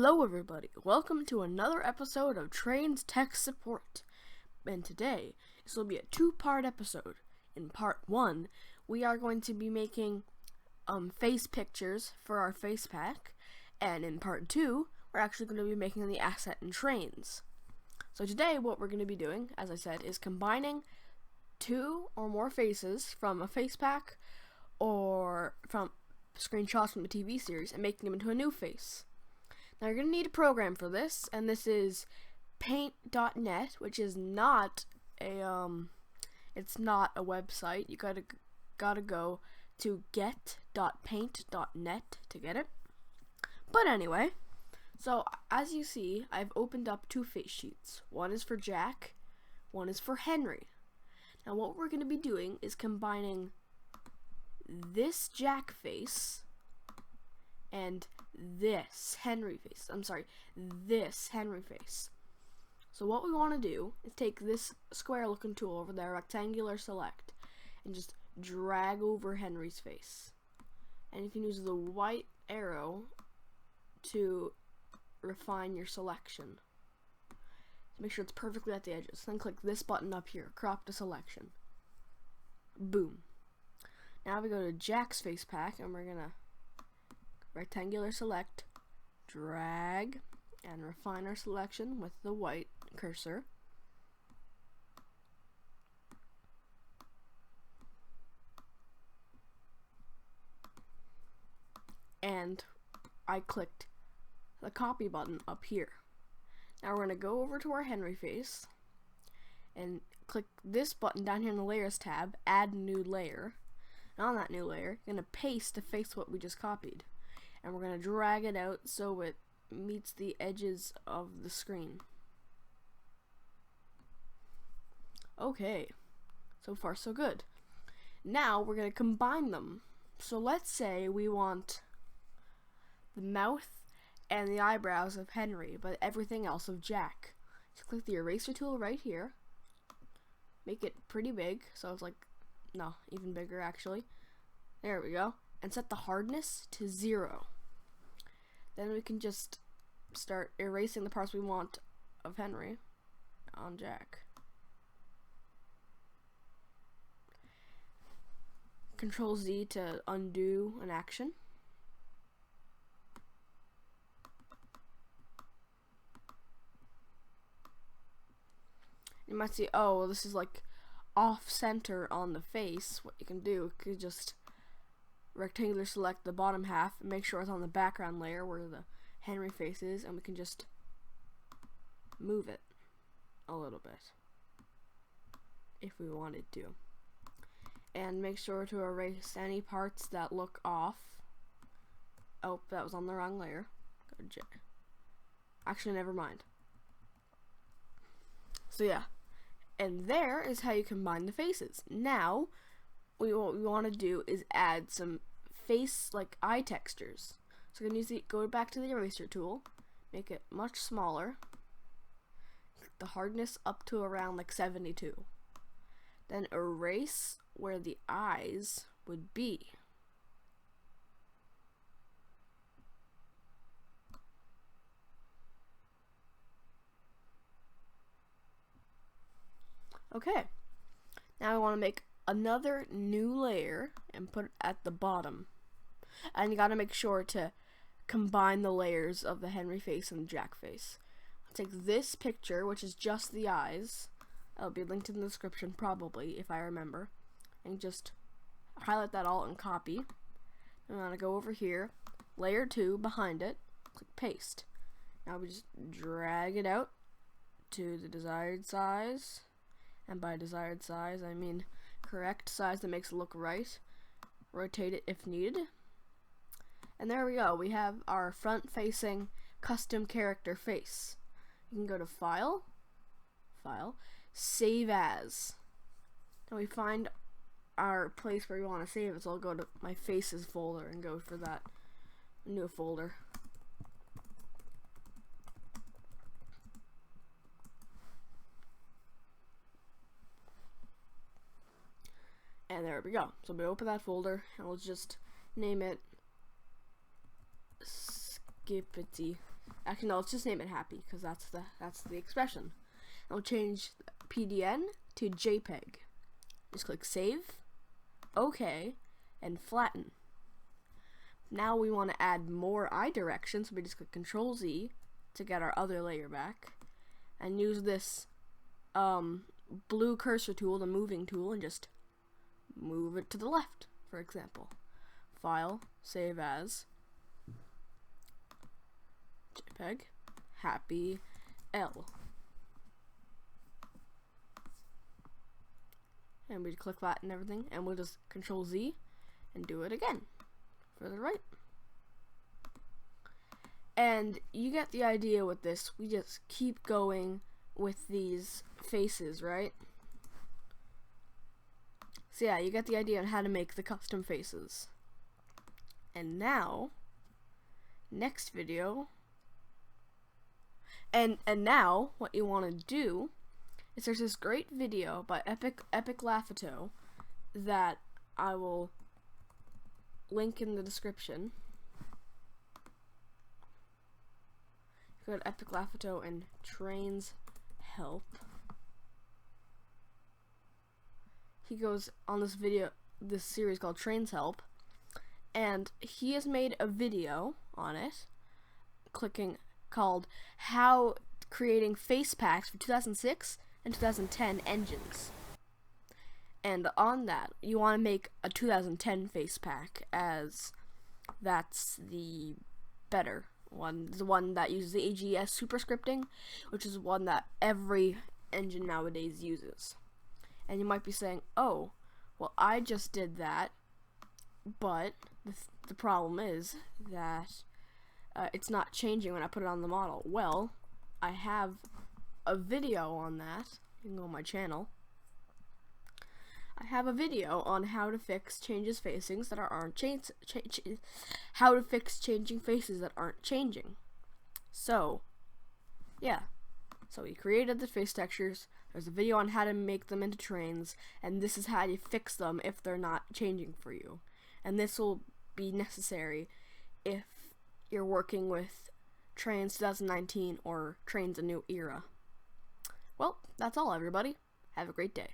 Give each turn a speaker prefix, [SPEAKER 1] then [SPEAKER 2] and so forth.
[SPEAKER 1] Hello everybody, welcome to another episode of Trainz Tech Support. And today, this will be a two-part episode. In part 1, we are going to be making face pictures for our face pack. And in part 2, we're actually going to be making the asset and trains. So today, what we're going to be doing, as I said, is combining two or more faces from a face pack or from screenshots from the TV series and making them into a new face. Now you're going to need a program for this, and this is paint.net, which is not a it's not a website. You gotta go to get.paint.net to get it. But anyway, so as you see, I've opened up two face sheets. One is for Jack, one is for Henry. Now what we're going to be doing is combining this Jack face and this Henry face. This Henry face. So what we want to do is take this square looking tool over there, rectangular select, and just drag over Henry's face. And you can use the white arrow to refine your selection. Make sure it's perfectly at the edges. Then click this button up here, crop to selection. Boom. Now we go to Jack's face pack, and we're gonna rectangular select, drag, and refine our selection with the white cursor. And I clicked the copy button up here. Now we're going to go over to our Henry face and click this button down here in the layers tab, add new layer. And on that new layer, you're going to paste to face what we just copied. And we're going to drag it out so it meets the edges of the screen. Okay, so far so good. Now we're going to combine them. So let's say we want the mouth and the eyebrows of Henry, but everything else of Jack. Just click the eraser tool right here. Make it pretty big, so it's like, no, even bigger actually. There we go. And set the hardness to 0. Then we can just start erasing the parts we want of Henry on Jack. Control Z to undo an action. You might see, oh, well, this is like off center on the face. What you can do is just rectangular select the bottom half and make sure it's on the background layer where the Henry face is, and we can just move it a little bit if we wanted to. And make sure to erase any parts that look off. Oh, that was on the wrong layer. Go to J. Actually, never mind. So yeah, and there is how you combine the faces. Now, what we want to do is add some face, like eye textures. So we're going to go back to the eraser tool, make it much smaller, the hardness up to around like 72. Then erase where the eyes would be. Okay, now I want to make another new layer and put it at the bottom. And you gotta make sure to combine the layers of the Henry face and the Jack face. I'll take this picture, which is just the eyes. It'll be linked in the description probably, if I remember. And just highlight that all and copy. I'm gonna go over here, layer 2 behind it, click paste. Now we just drag it out to the desired size. And by desired size, I mean correct size that makes it look right. Rotate it if needed. And there we go. We have our front-facing custom character face. You can go to File, Save As. Now we find our place where we want to save it, so I'll go to my Faces folder and go for that new folder. And there we go. So we open that folder and we'll just name it Skippity Actually, no, let's just name it happy, because that's the expression. And we'll change PDN to JPEG. Just click save, OK, and flatten. Now we want to add more eye direction, so we just click Control Z to get our other layer back, and use this blue cursor tool, the moving tool, and just move it to the left, for example. File, save as, JPEG, happy L. And we click that and everything, and we'll just Control Z and do it again for the right. And you get the idea with this. We just keep going with these faces, right? So yeah, you get the idea on how to make the custom faces. And now, next video, and now what you want to do is there's this great video by Epic Lafato that I will link in the description. Go to Epic Lafato and Trainz Help. He goes on this series called Trainz Help, and he has made a video on it, called How Creating Face Packs for 2006 and 2010 engines. And on that, you want to make a 2010 face pack, as that's the better one, the one that uses the AGS superscripting, which is one that every engine nowadays uses. And you might be saying, oh, well, I just did that, but the problem is that it's not changing when I put it on the model. Well, I have a video on that. You can go on my channel. I have a video on how to fix facings that aren't how to fix changing faces that aren't changing. So, yeah. So we created the face textures. There's a video on how to make them into trains, and this is how you fix them if they're not changing for you. And this will be necessary if you're working with Trainz 2019 or Trainz A New Era. Well, that's all, everybody. Have a great day.